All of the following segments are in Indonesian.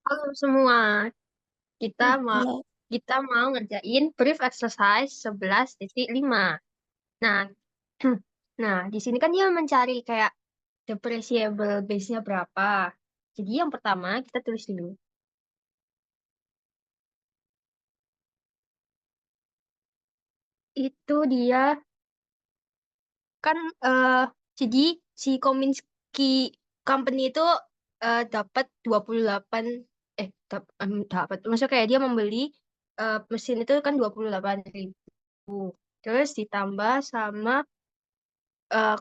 Halo semua, kita mau Halo. kita mau ngerjain brief exercise 11.5. Nah, nah di sini kan dia mencari kayak depreciable base-nya berapa. Jadi yang pertama kita tulis dulu. Itu dia kan jadi si Kominsky Company itu dapat 28 dapat maksudnya kayak dia membeli mesin itu kan 28.000. Terus ditambah sama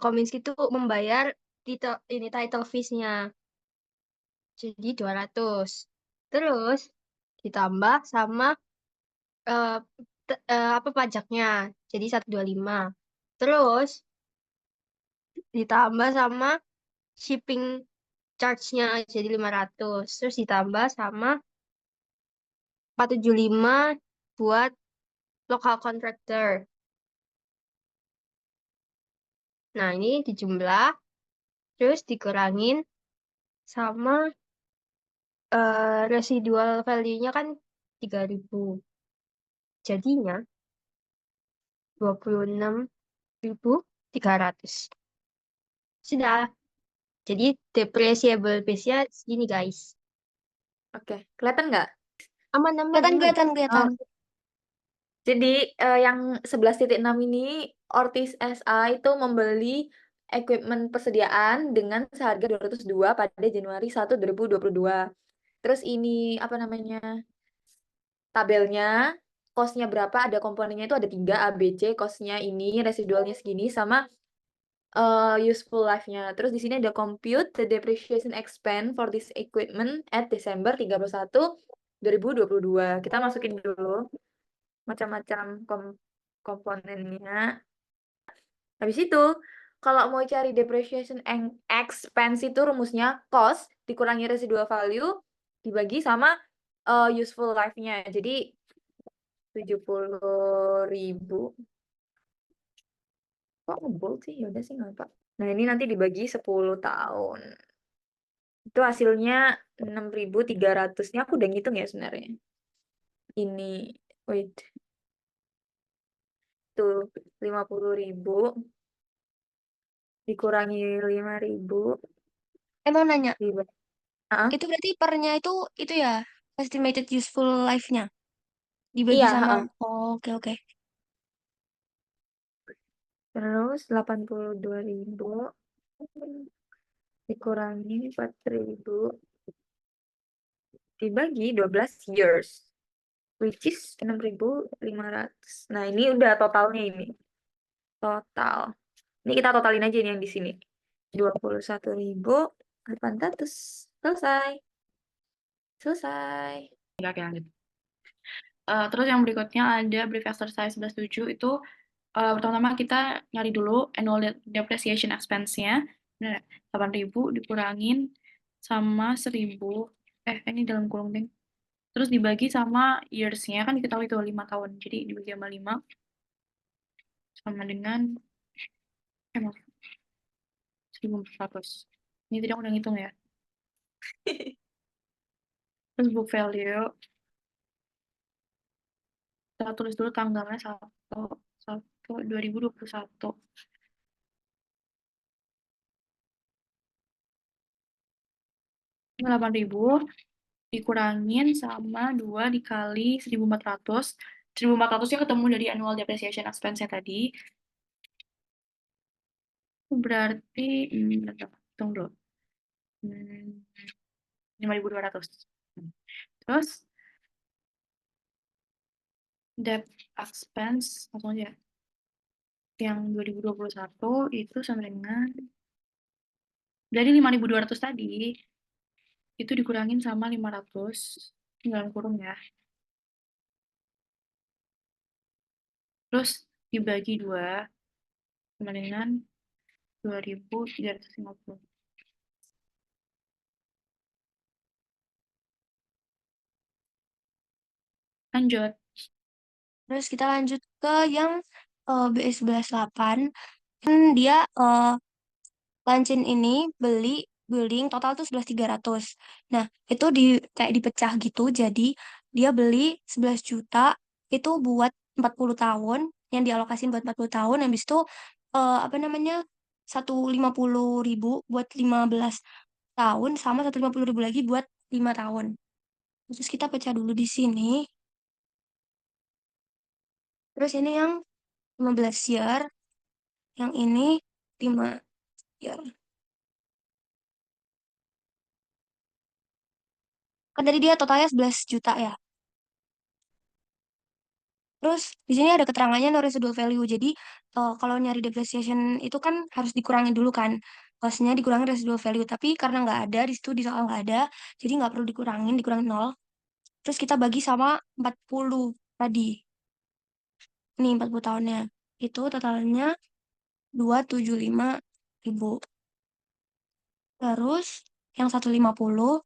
Kominski itu membayar title fees-nya jadi 200. Terus ditambah sama eh, apa pajaknya jadi 125. Terus ditambah sama shipping charge-nya jadi 500. Terus ditambah sama 475 buat local contractor. Nah, ini dijumlah terus dikurangin sama residual value-nya kan 3.000. Jadinya 26.300. Sudah. Jadi depreciable base-nya segini guys. Oke, kelihatan nggak? Aman, aman, Kelihatan, aman. kelihatan, kelihatan. Oh, jadi yang 11.6 ini Ortiz SA itu membeli equipment persediaan dengan seharga 202 pada Januari 1, 2022. Terus ini apa namanya? Tabelnya, cost-nya berapa? Ada komponennya itu ada 3 A, B, C, cost-nya ini, residualnya segini, sama useful life-nya. Terus di sini ada compute the depreciation expense for this equipment at Desember 31, 2022. Kita masukin dulu macam-macam komponennya. Habis itu, kalau mau cari depreciation expense itu rumusnya cost dikurangi residual value dibagi sama useful life-nya. Jadi 70.000. Kok ngebol sih? Ya udah sih nggak apa. Nah, ini nanti dibagi 10 tahun. Itu hasilnya 6.300. Ini aku udah ngitung ya sebenarnya. Ini, wait, tuh 50.000 dikurangi 5.000 Emang nanya, dibagi. Ah, itu berarti pernya itu ya, estimated useful life-nya dibagi iya, sama. heeh. Oh, oke, oke. Terus 82.000 dikurangi 4.000 dibagi 12 years, which is 6.500. Nah, ini udah totalnya ini. Total. Ini kita totalin aja nih yang di sini. 21.800. Selesai. Selesai. Oke, oke, lanjut. Terus yang berikutnya ada brief exercise 11.7 itu pertama-tama kita nyari dulu annual depreciation expense-nya. Bener ya? 8.000 dikurangin sama 1.000. Ini dalam kurung deng. Terus dibagi sama years-nya, kan diketahui itu 5 tahun. Jadi dibagi sama 5 sama dengan maaf, 1.400. Ini tidak udah ngitung ya. Terus book value, kita tulis dulu tanggalnya 1/1/2021. 8.000 dikurangin sama 2 dikali 1.400. 1.400-nya ketemu dari annual depreciation expense-nya tadi. Berarti, bentar, hitung dulu. 5.200. Terus, debt expense, langsung aja. Yang 2021 itu sama dengan, dari 5.200 tadi, itu dikurangin sama 500, dalam kurung ya. Terus dibagi 2, sama dengan 2.350. Lanjut. Terus kita lanjut ke yang BS 11.8. Kan dia Lancin ini beli building total tuh 11.300. Nah, itu kayak dipecah gitu. Jadi dia beli 11 juta itu buat 40 tahun yang dialokasin buat 40 tahun. Habis itu apa namanya? 150.000 buat 15 tahun sama 150.000 lagi buat 5 tahun. Terus kita pecah dulu di sini. Terus ini yang 15 year, yang ini 5 year. Kan tadi dia totalnya 11 juta ya. Terus di sini ada keterangannya no residual value. Jadi kalau nyari depreciation itu kan harus dikurangi dulu kan. Costnya dikurangi residual value. Tapi karena nggak ada di situ di soal nggak ada, jadi nggak perlu dikurangin, dikurangi nol. Terus kita bagi sama 40 tadi. Nih 40 tahunnya. Itu totalnya 275.000. Terus yang 150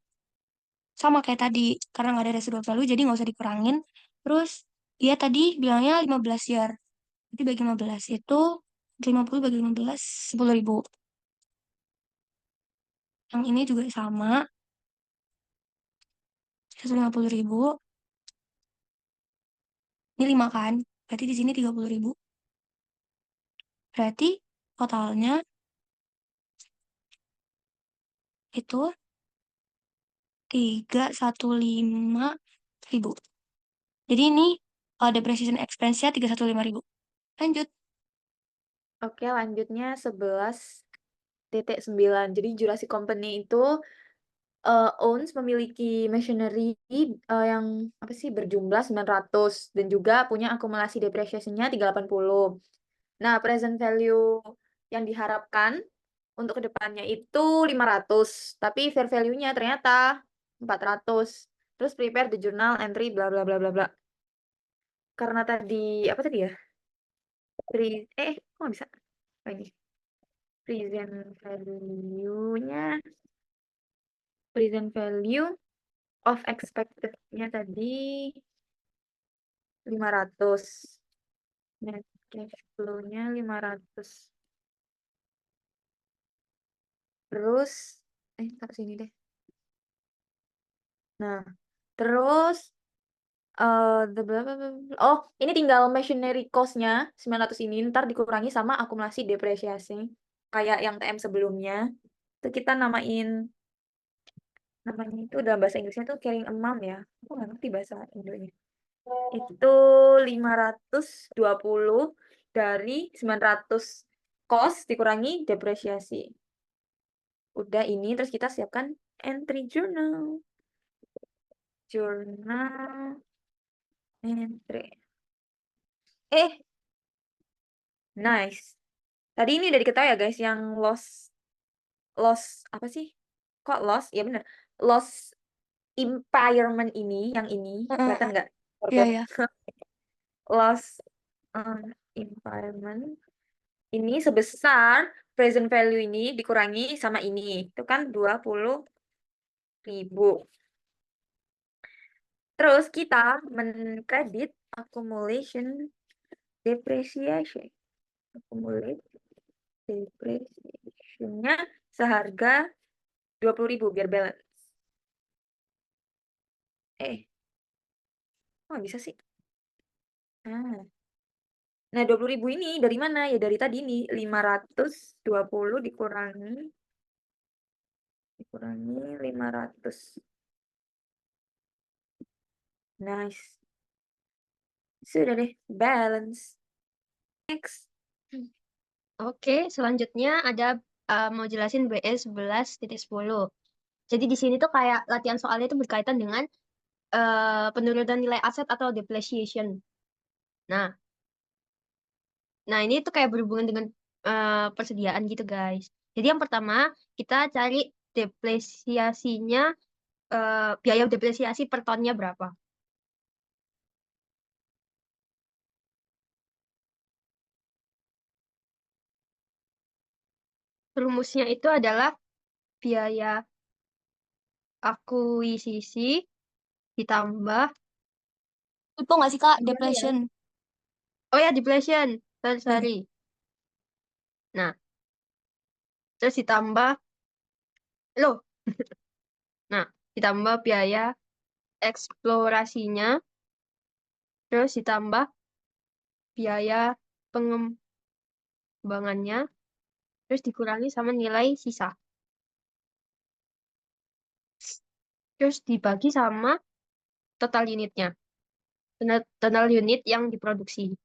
sama kayak tadi. Karena nggak ada residual value jadi nggak usah dikurangin. Terus dia tadi bilangnya 15 year. Jadi bagi 15 itu 50 bagi 15 10.000. Yang ini juga sama 150.000. Ini 5 kan? Berarti di sini 30.000. Berarti totalnya itu 315.000. Jadi ini depreciation expense-nya 315.000. Lanjut. Oke, lanjutnya 11.9. Jadi Jurassic Company itu owns memiliki machinery yang apa sih berjumlah 900 dan juga punya akumulasi depreciation-nya 380. Nah, present value yang diharapkan untuk kedepannya itu 500, tapi fair value-nya ternyata 400. Terus prepare the journal entry bla bla bla bla bla. Karena tadi apa tadi ya? Kok nggak bisa? Oh, ini. Value-nya present value of expected-nya tadi 500. Net cash flow-nya 500. Terus taruh sini deh. Nah, terus oh, ini tinggal machinery cost-nya 900 ini ntar dikurangi sama akumulasi depresiasi kayak yang TM sebelumnya. Itu kita namanya itu dalam bahasa Inggrisnya tuh carrying amount ya. Aku nggak ngerti bahasa Indonya. Itu 520 dari 900 cost dikurangi depresiasi. Udah ini terus kita siapkan entry journal. Journal entry. Nice. Tadi ini udah diketahui ya guys yang loss apa sih? Kok loss? Ya bener. Loss impairment ini, yang ini kelihatan nggak? Iya, ya. Loss impairment ini sebesar present value ini dikurangi sama ini. Itu kan 20.000. Terus kita menkredit accumulation depreciation. Accumulate depreciation-nya seharga 20.000 biar balance. Kok nggak bisa sih? Nah, 20.000 ini dari mana? Ya dari tadi nih, 520 dikurangi 500. Nice. Sudah deh, balance. Next. Oke, selanjutnya ada mau jelasin BE 11.10. Jadi di sini tuh kayak latihan soalnya itu berkaitan dengan penurunan nilai aset atau depreciation. Nah, ini tuh kayak berhubungan dengan persediaan gitu, guys. Jadi yang pertama, kita cari depresiasinya, biaya depresiasi per tonnya berapa. Rumusnya itu adalah biaya akuisisi ditambah, Itu nggak sih Kak, gimana ya? deflation? Oh ya, deflation. Sorry. Nah, terus ditambah Loh, nah, ditambah biaya eksplorasinya, terus ditambah biaya pengembangannya, terus dikurangi sama nilai sisa. Terus dibagi sama total unitnya, total unit yang diproduksi.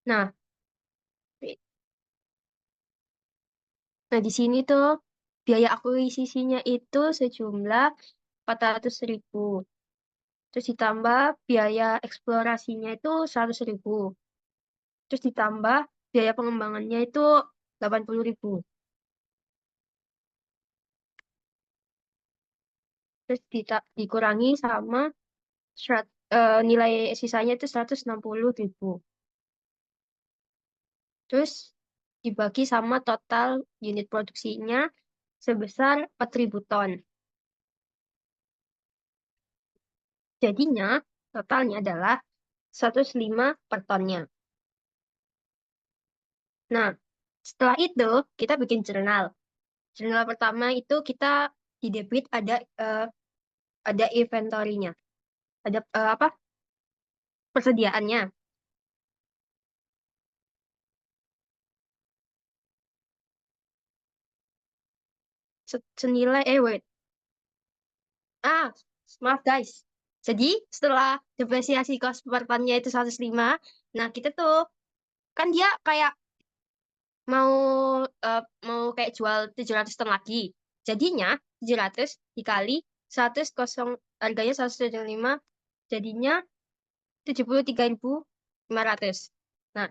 Nah, nah di sini tuh biaya akuisisinya itu sejumlah 400.000. Terus ditambah biaya eksplorasinya itu 100.000. Terus ditambah biaya pengembangannya itu 80.000. Terus dikurangi sama nilai sisanya itu 160.000. Terus dibagi sama total unit produksinya sebesar 4.000 ton. Jadinya totalnya adalah 105 per tonnya. Nah, setelah itu kita bikin jurnal. Jurnal pertama itu kita di debit ada inventory-nya. Ada apa? Persediaannya. Senilai wait. Ah, maaf guys. Jadi setelah depresiasi cost per tonnya itu 105, nah kita tuh kan dia kayak mau eh, mau kayak jual 700 ton lagi. Jadinya 700 dikali 100 kosong harganya 175 jadinya 73.500. Nah,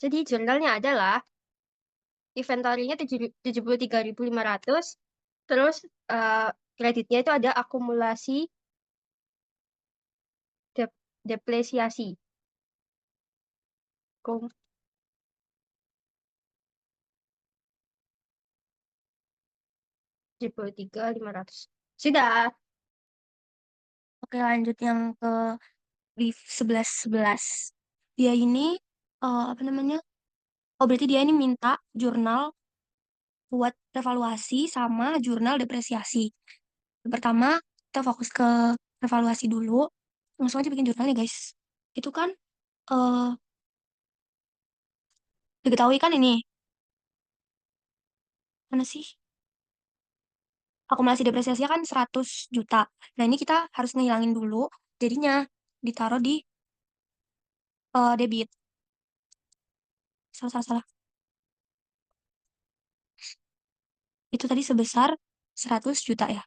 jadi jurnalnya adalah inventory-nya 73.500 terus eh, kreditnya itu ada akumulasi depresiasi. Kum 73.500. Sudah. Oke, lanjut yang ke brief 11-11. Dia ini, apa namanya? Oh, berarti dia ini minta jurnal buat revaluasi sama jurnal depresiasi. Yang pertama, kita fokus ke revaluasi dulu. Langsung aja bikin jurnalnya, guys. Itu kan, eh diketahui kan ini. Mana sih? Akumulasi depresiasinya kan 100 juta. Nah, ini kita harus ngehilangin dulu. Jadinya ditaruh di debit. Salah, salah, salah. Itu tadi sebesar 100 juta ya.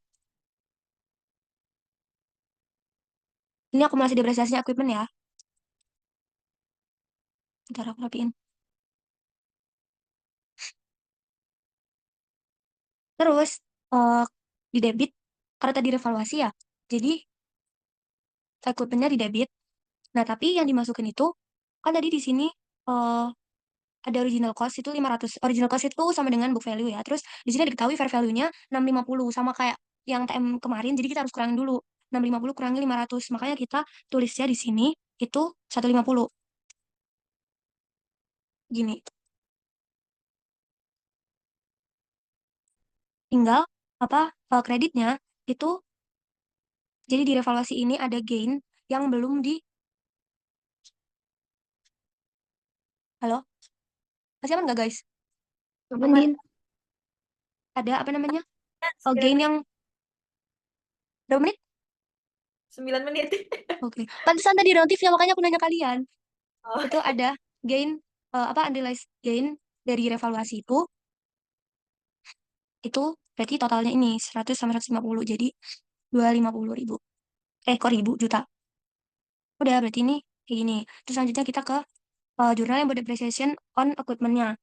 Ini akumulasi depresiasinya equipment ya. Bentar aku rapiin. Terus eh, di debit karena tadi revaluasi ya. Jadi equipmentnya di debit. Nah, tapi yang dimasukin itu kan tadi di sini eh, ada original cost itu 500. Original cost itu sama dengan book value ya. Terus di sini diketahui fair value-nya 650 sama kayak yang TM kemarin. Jadi kita harus kurangin dulu. 650 kurangi 500. Makanya kita tulisnya di sini itu 150. Gini. Tinggal apa kreditnya itu jadi di revaluasi ini ada gain yang belum di halo masih aman nggak guys? Temenin. Ada apa namanya gain yang berapa menit? 9 menit. Oke, pantesan tadi notifnya makanya aku nanya kalian. Oh. Itu ada gain apa unrealized gain dari revaluasi itu berarti totalnya ini 100 sama 150 jadi 250.000 kok ribu juta. Udah berarti ini kayak gini. Terus selanjutnya kita ke jurnal yang buat depreciation on equipment-nya.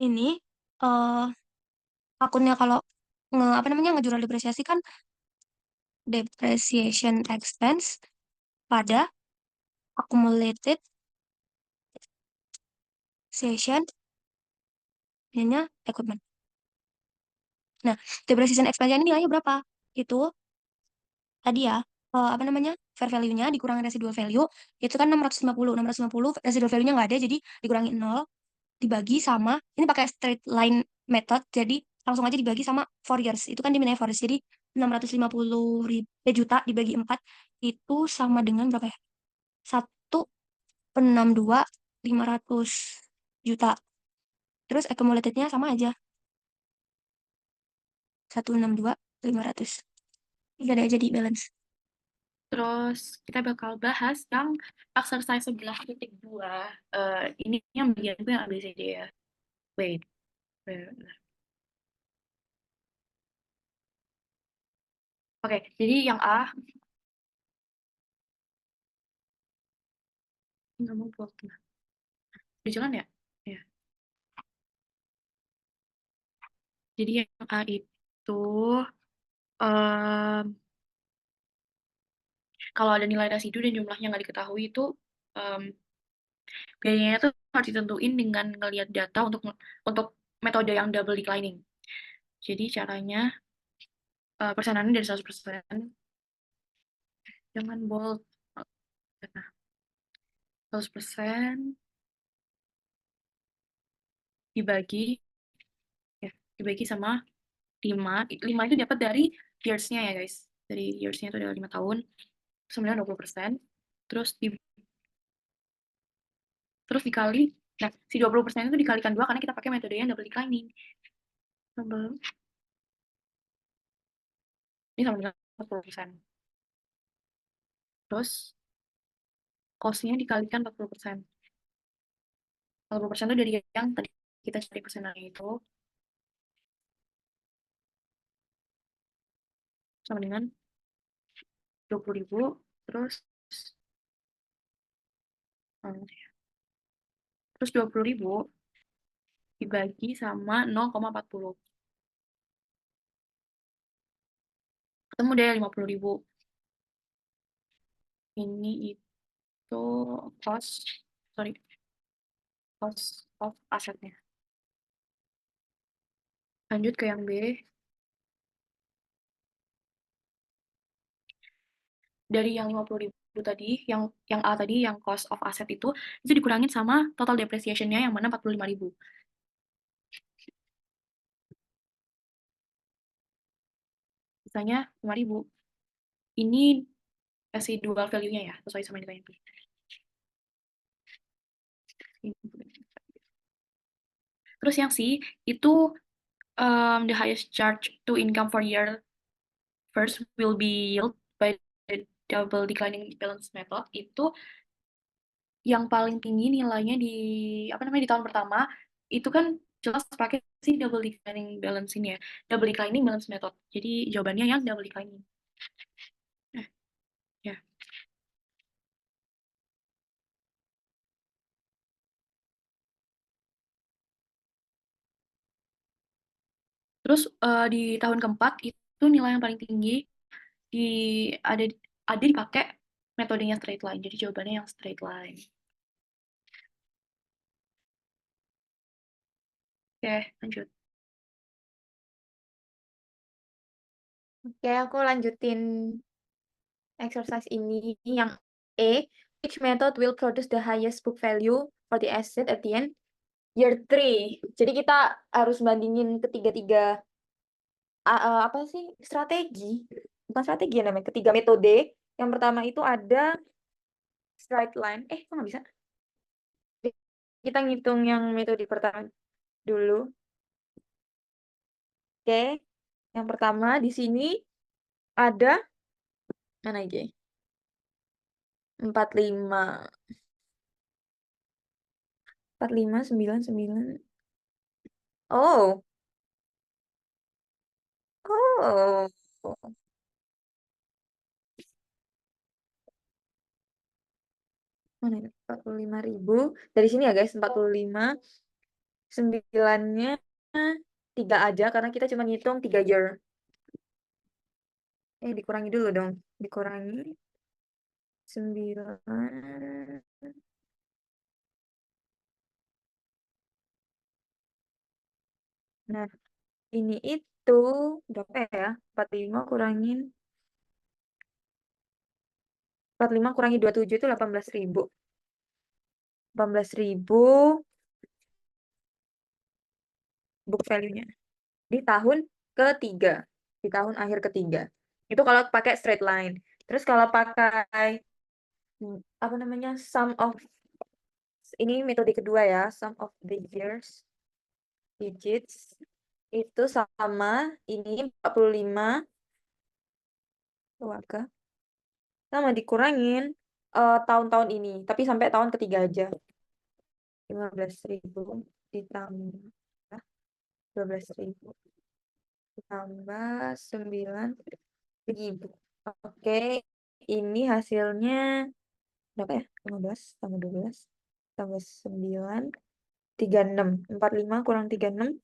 Ini eh akunnya kalau apa namanya ngejurnal depresiasi kan depreciation expense pada accumulated session nya equipment. Nah, depreciation expense ini nilainya berapa? Itu tadi ya apa namanya fair value-nya dikurangi residual value itu kan 650 residual value-nya nggak ada jadi dikurangi 0 dibagi sama, ini pakai straight line method, jadi langsung aja dibagi sama 4 years. Itu kan diminai 4 years, jadi 650 juta dibagi 4, itu sama dengan berapa ya? 1,62 500 juta. Terus accumulated-nya sama aja, 1,62 500. Udah deh jadi balance. Terus kita bakal bahas yang exercise 11.2. Ini yang bagian itu yang ABCD ya. Wait. Oke, jadi yang A, nggak mau buat. Di jalan ya? Ya. Jadi yang A itu, em, kalau ada nilai residu dan jumlahnya nggak diketahui itu, em, biayanya tuh harus ditentuin dengan ngelihat data untuk metode yang double declining. Jadi caranya, persenannya dari 100%, jangan bold. Nah, 100% dibagi, ya, dibagi sama 5. 5 itu dapat dari years-nya ya guys. Dari years-nya itu adalah 5 tahun. Sebenarnya 20%. Terus terus dikali, nah si 20% itu dikalikan 2 karena kita pakai metode yang double declining. Ini sama dengan 40%. Terus cost-nya dikalikan 40%. 40% itu dari yang tadi kita cari persenannya itu sama dengan 20.000. Terus terus 20.000 dibagi sama 0,40. Ketemu deh 50.000. Ini itu cost of asetnya. Lanjut ke yang B. Dari yang 50.000 tadi, yang A tadi, yang cost of asset itu dikurangin sama total depreciation-nya yang mana 45.000. Sisanya 5.000. Ini residual value-nya ya, sesuai sama yang ditanya. Terus yang C, itu the highest charge to income for year first will be yield by the double declining balance method. Itu yang paling tinggi nilainya di di tahun pertama itu kan jelas pakai si double declining balance ini ya, double declining balance method. Jadi jawabannya yang double declining. Ya. Terus di tahun keempat itu nilai yang paling tinggi di ada dipakai metodenya straight line. Jadi jawabannya yang straight line. Oke, lanjut. Oke, aku lanjutin exercise ini. Yang E, which method will produce the highest book value for the asset at the end? Year 3. Jadi kita harus bandingin ketiga-tiga apa sih? Strategi. Bukan strategi ya namanya, ketiga metode. Yang pertama itu ada straight line. Kok nggak bisa? Kita ngitung yang metode pertama dulu. Oke. Yang pertama di sini ada mana aja? 45. 4599. Oh. Oh. Mana ini? 45.000. Dari sini ya guys, 45. 9-nya 3 aja karena kita cuma ngitung 3 year. Dikurangi dulu dong. Dikurangi 9. Nah, ini itu berapa ya? 45 kurangin 45 kurangi 27 itu 18.000. 18.000 book value-nya di tahun ketiga, di tahun akhir ketiga. Itu kalau pakai straight line. Terus kalau pakai apa namanya, sum of, ini metode kedua ya, sum of the years digits, itu sama ini 45 keluarga, sama dikurangin tahun-tahun ini, tapi sampai tahun ketiga aja. 15.000 ditambah 12.000 ditambah 9.000. Oke, ini hasilnya berapa ya? 15 tambah 12 tambah 9, 36. 45 kurang 36,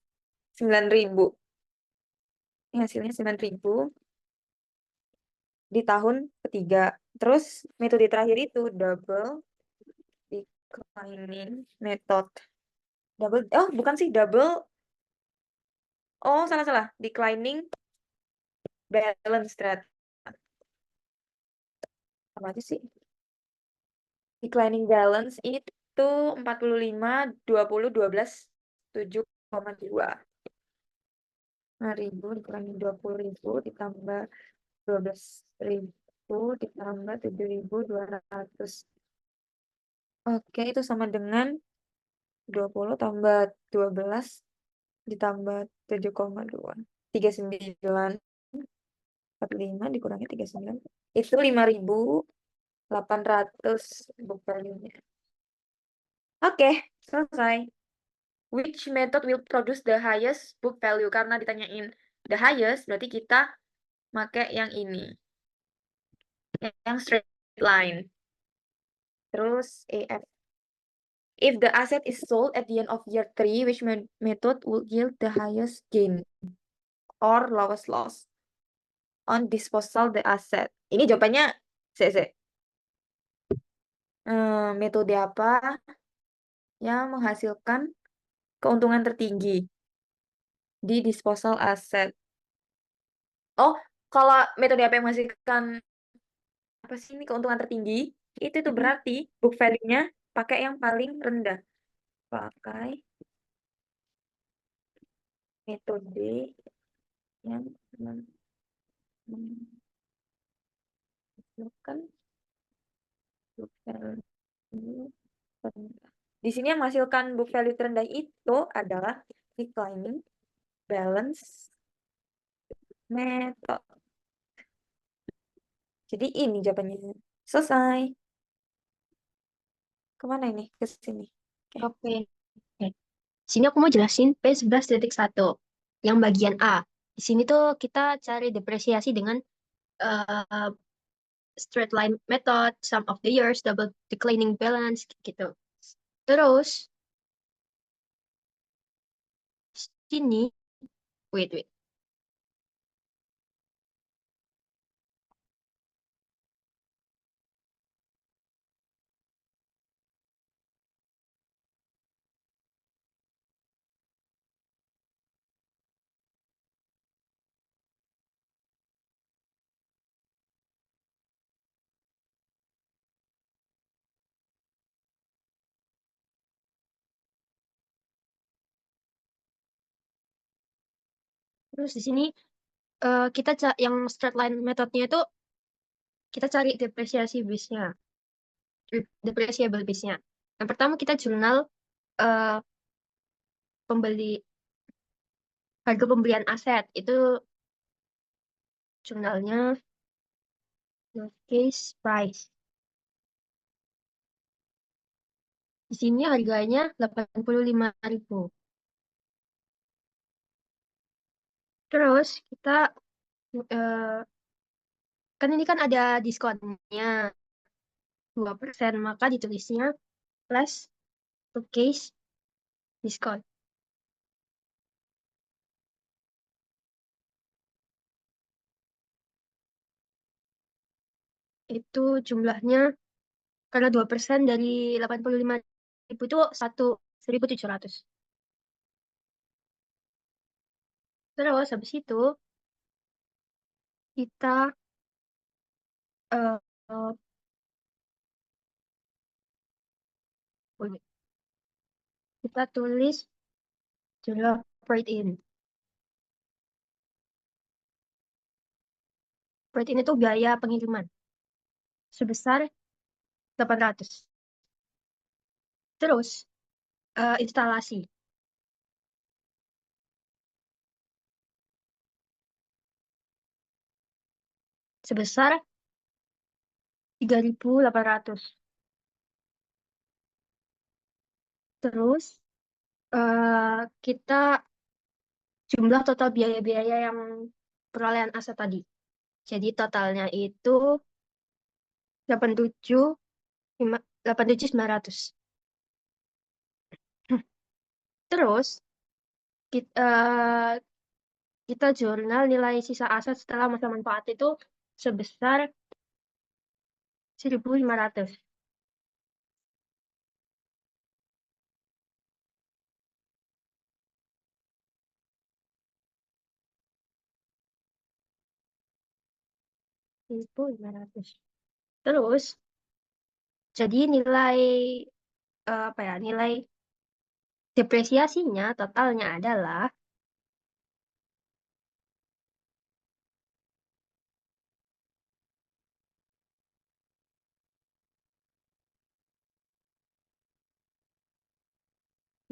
9.000. Ini hasilnya 9.000 di tahun ketiga. Terus metode terakhir itu double declining method. Double, oh bukan sih, double. Oh, salah-salah. Declining balance rate. Apa aja sih? Declining balance itu 45, 20, 12, 7,2. 5.000 dikurangi 20.000 ditambah 12.000 ditambah 7.200. Oke, itu sama dengan 20 tambah 12 ditambah 7,2. 39. 45 dikurangi 39. Itu 5.800 book value-nya. Oke, selesai. Which method will produce the highest book value? Karena ditanyain the highest, berarti kita pakai yang ini. Yang straight line. Terus AF. If the asset is sold at the end of year 3, which method will yield the highest gain or lowest loss on disposal the asset? Ini jawabannya CC. Metode apa yang menghasilkan keuntungan tertinggi di disposal asset? Oh, kalau metode apa yang menghasilkan apa sih ini keuntungan tertinggi? Itu berarti book value-nya pakai yang paling rendah. Pakai metode yang menghasilkan book value terendah. Di sini yang menghasilkan book value terendah itu adalah declining balance method. Jadi ini jawabannya. Selesai. Kemana ini? Ke sini. Oke. Sini aku mau jelasin P11.1 yang bagian A. Di sini tuh kita cari depresiasi dengan eh, straight line method, sum of the years, double declining balance gitu. Terus sini, wait. Terus di sini kita yang straight line methodnya itu kita cari depresiasi base-nya, depreciable base-nya. Yang pertama kita jurnal eh, pembeli harga pembelian aset itu jurnalnya case price. Di sini harganya 85.000. Terus kita eh, kan ini kan ada diskonnya 2%, maka ditulisnya plus purchase diskon. Itu jumlahnya karena 2% dari 85.000 itu 1.700. Terus habis itu kita eh, eh, kita tulis jumlah freight in. Freight in itu biaya pengiriman sebesar 800. Terus instalasi sebesar 3.800. Terus kita jumlah total biaya-biaya yang perolehan aset tadi. Jadi totalnya itu 87.900. Terus kita, kita jurnal nilai sisa aset setelah masa manfaat itu sebesar 1.500. Terus jadi nilai apa ya, nilai depresiasinya totalnya adalah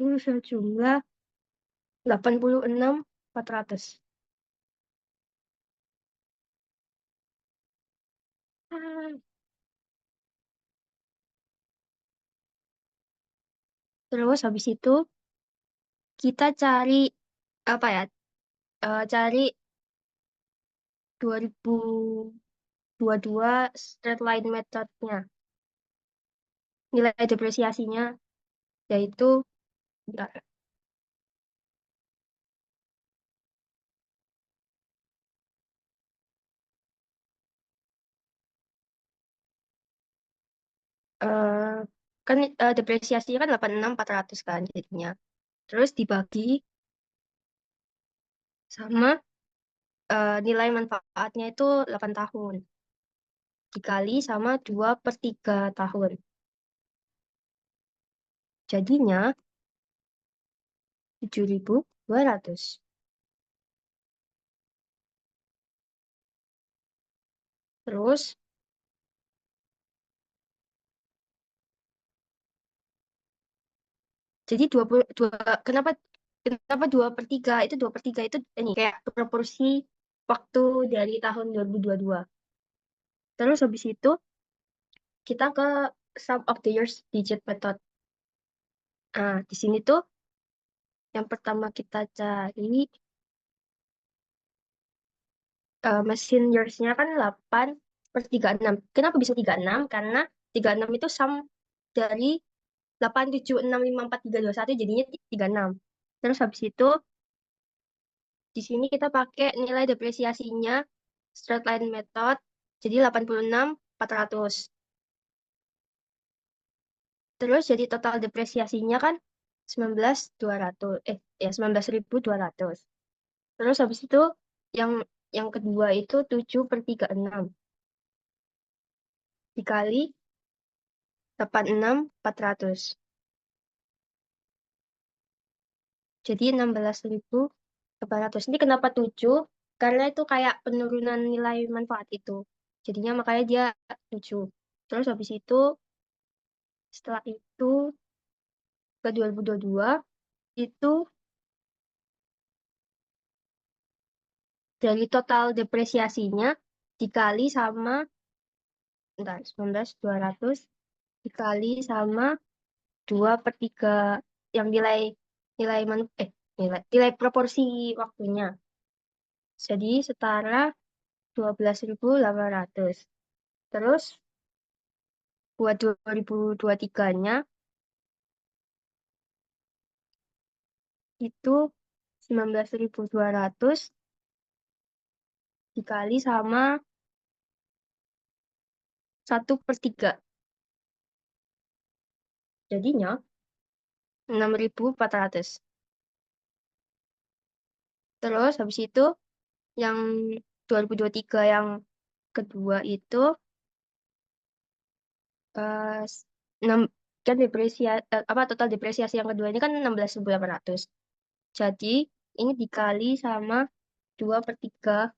86.400. Terus habis itu kita cari apa ya? Cari 2022 straight line methodnya. Nilai depresiasinya yaitu bentar, eh, kan depresiasinya kan 86.400 kan jadinya. Terus dibagi sama nilai manfaatnya itu 8 tahun. Dikali sama 2/3 tahun. Jadinya 7.200. Terus jadi 22, kenapa kenapa 2/3 itu 2/3 itu ini kayak proporsi waktu dari tahun 2022. Terus habis itu kita ke sum of the years digit method. Nah, di sini tuh yang pertama kita cari mesin years-nya kan 8/36. Kenapa bisa 36? Karena 36 itu sum dari 87654321 jadinya 36. Terus habis itu di sini kita pakai nilai depresiasinya straight line method jadi 86.400. Terus jadi total depresiasinya kan 19.200 ya 19.200. Terus habis itu yang yang kedua itu 7/36 dikali 86.400. Jadi 16.800. Ini kenapa 7? Karena itu kayak penurunan nilai manfaat itu. Jadinya makanya dia 7. Terus habis itu setelah itu ke 2022 itu dari total depresiasinya dikali sama entar 19.200 dikali sama 2/3 yang nilai nilai nilai proporsi waktunya. Jadi setara 12.800. Terus buat 2023-nya itu 19.200 dikali sama 1/3. Jadinya 6.400. Terus habis itu yang 2023 yang kedua itu eh, 6 kan apa total depresiasi yang kedua ini kan 16.800. Jadi ini dikali sama 2/3.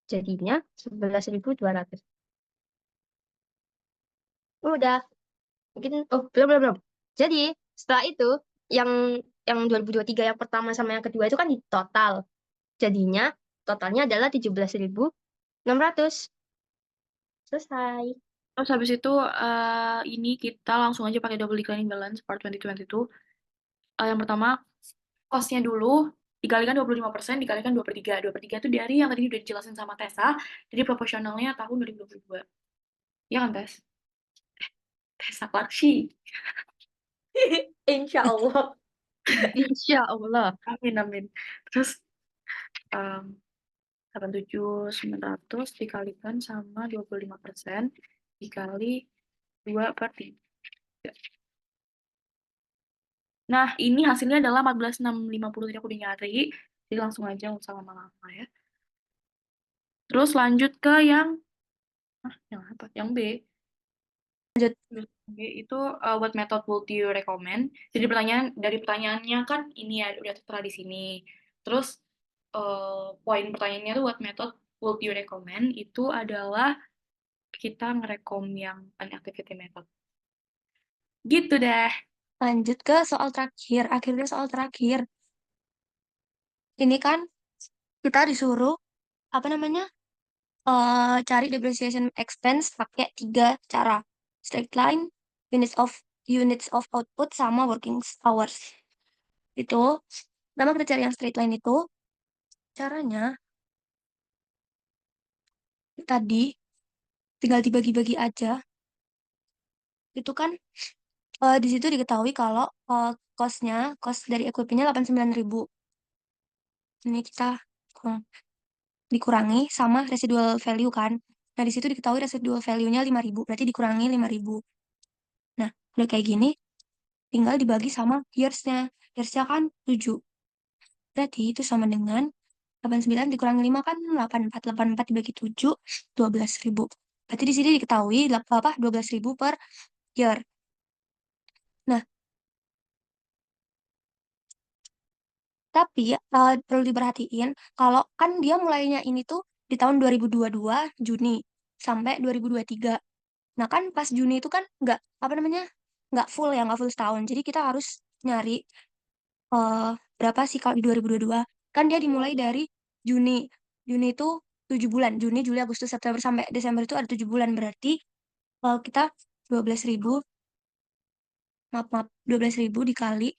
Jadinya 11.200. Udah. Mungkin, oh belum, belum, belum. Jadi, setelah itu, yang yang 2023 yang pertama sama yang kedua itu kan di total. Jadinya, totalnya adalah 17.600. Selesai. Terus habis itu ini kita langsung aja pakai double declining balance part 2022. Yang pertama, cost-nya dulu dikalikan 25%, dikalikan 2/3. 2/3 itu dari yang tadi udah dijelasin sama Tessa, jadi proporsionalnya tahun 2022. Iya kan, Tess? Tessa Clarksy. Insya Allah. Insya Allah. Amin, amin. Terus, 87.900 dikalikan sama 25% dikali 2/3. Nah, ini hasilnya adalah 14.650 tadi aku udah nyari. Jadi langsung aja nggak usah lama-lama ya. Terus lanjut ke yang yang apa? Yang B. Lanjut. B itu what method would you recommend? Jadi dari pertanyaannya kan ini ya udah tertera di sini. Terus poin pertanyaannya tuh what method would you recommend itu adalah kita ngerekom yang activity method. Gitu deh. Lanjut ke soal terakhir. Akhirnya soal terakhir. Ini kan kita disuruh apa namanya? Cari depreciation expense pakai 3 cara. Straight line, units of output sama working hours. Itu, pertama kita cari yang straight line itu, caranya tadi tinggal dibagi-bagi aja. Itu kan di situ diketahui kalau cost dari equipmentnya 89.000. Ini kita hmm, dikurangi sama residual value kan. Nah, di situ diketahui residual value-nya 5.000, berarti dikurangi 5.000. Nah, udah kayak gini, tinggal dibagi sama years-nya. Years-nya kan 7. Berarti itu sama dengan 89 dikurangi 5 kan 84. 84 dibagi 7, 12.000. Berarti di sini diketahui 12.000 per year. Nah, tapi perlu diperhatiin kalau kan dia mulainya ini tuh di tahun 2022 Juni sampai 2023. Nah kan pas Juni itu kan apa namanya nggak full setahun. Jadi kita harus nyari eh, berapa sih kalau di 2022. Kan dia dimulai dari Juni. Juni itu 7 bulan. Juni, Juli, Agustus, September sampai Desember itu ada 7 bulan. Berarti kita 12.000, maaf 12.000 dikali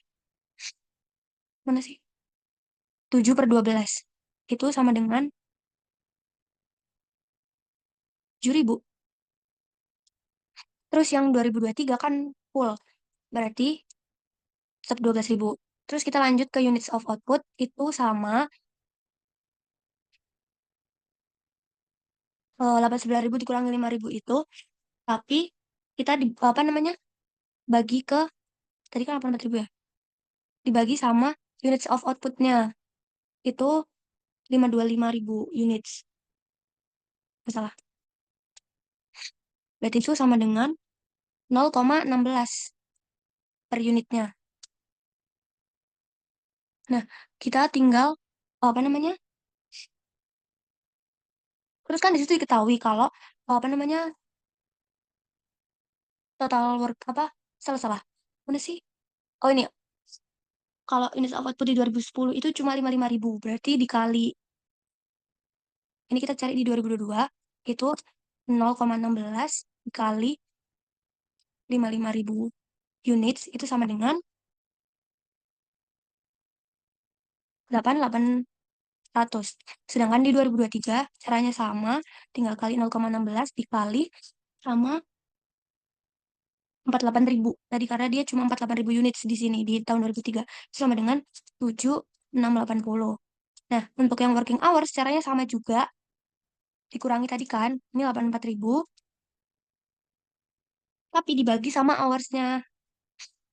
mana sih? 7/12 itu sama dengan 7.000. Terus yang 2023 kan full, berarti tetap 12.000. Terus kita lanjut ke units of output, itu sama 89.000 dikurangi 5.000 itu, tapi kita apa namanya bagi ke, tadi kan 84.000 ya, dibagi sama units of outputnya, itu 525.000 units. Masalah. Berarti itu sama dengan 0,16 per unitnya. Nah, kita tinggal apa namanya? Terus kan di situ diketahui kalau apa namanya total work apa salah mana sih? Oh ini kalau unit of output di 2010 itu cuma 55.000, berarti dikali ini kita cari di 2022 itu 0,16 dikali 55.000 units itu sama dengan 8.800. Sedangkan di 2023 caranya sama, tinggal kali 0,16 dikali sama 48.000 tadi karena dia cuma 48.000 units di sini di tahun 2003. Itu sama dengan 7.680. Nah, untuk yang working hours caranya sama juga. Dikurangi tadi kan, ini 84.000 tapi dibagi sama hours-nya.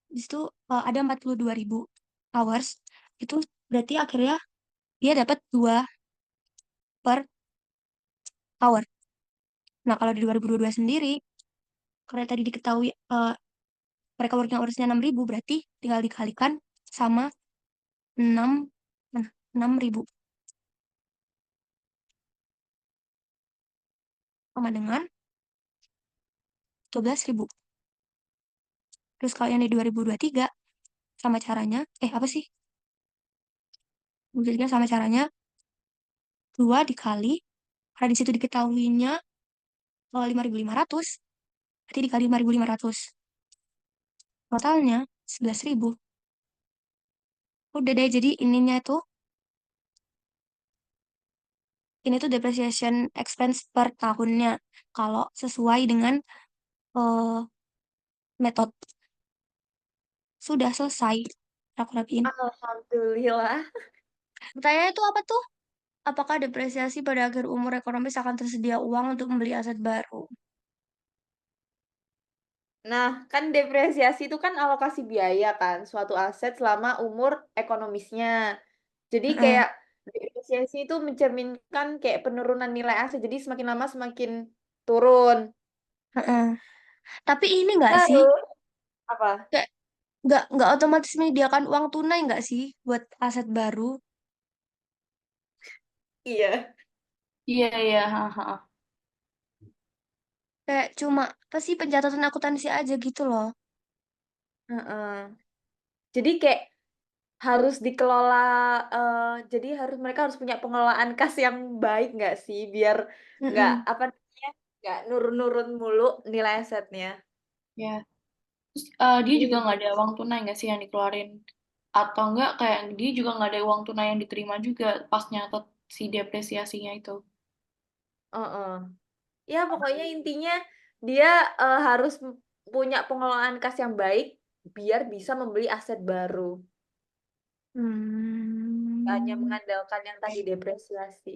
Di situ ada 42.000 hours. Itu berarti akhirnya dia dapat 2 per hour. Nah, kalau di 2022 sendiri, karena tadi diketahui mereka working hours-nya 6.000, berarti tinggal dikalikan sama 6 nah, 6.000 sama dengan 12.000. Terus kalau yang di 2023 sama caranya, apa sih? 2023 sama caranya 2 dikali, karena di situ diketahuinya 5.500, berarti dikali 5.500. Totalnya 11.000. Udah deh, jadi ini tuh depreciation expense per tahunnya kalau sesuai dengan eh, metode. Sudah selesai. Aku rapiin. Alhamdulillah. Pertanyaannya itu apa tuh? Apakah depresiasi pada akhir umur ekonomis akan tersedia uang untuk membeli aset baru? Nah, kan depresiasi itu kan alokasi biaya kan, suatu aset selama umur ekonomisnya. Jadi Heeh, kayak depresiasi itu mencerminkan kayak penurunan nilai aset, jadi semakin lama semakin turun. heeh. Tapi ini nggak sih? Terus apa? Kayak nggak otomatis menyediakan uang tunai nggak sih buat aset baru? Iya. Iya, iya, haha. Kayak cuma apa sih pencatatan akuntansi aja gitu loh. Heeh. Jadi kayak harus dikelola, jadi mereka harus punya pengelolaan kas yang baik nggak sih, biar nggak Mm-mm. apa namanya, nggak nurun-nurun mulu nilai asetnya. Ya. Terus dia juga Iya. nggak ada uang tunai nggak sih yang dikeluarin? Atau enggak kayak dia juga nggak ada uang tunai yang diterima juga pas nyatet si depresiasinya itu. Heeh. Ya pokoknya intinya dia harus punya pengelolaan kas yang baik biar bisa membeli aset baru. Hanya Hmm. mengandalkan yang tadi depresiasi.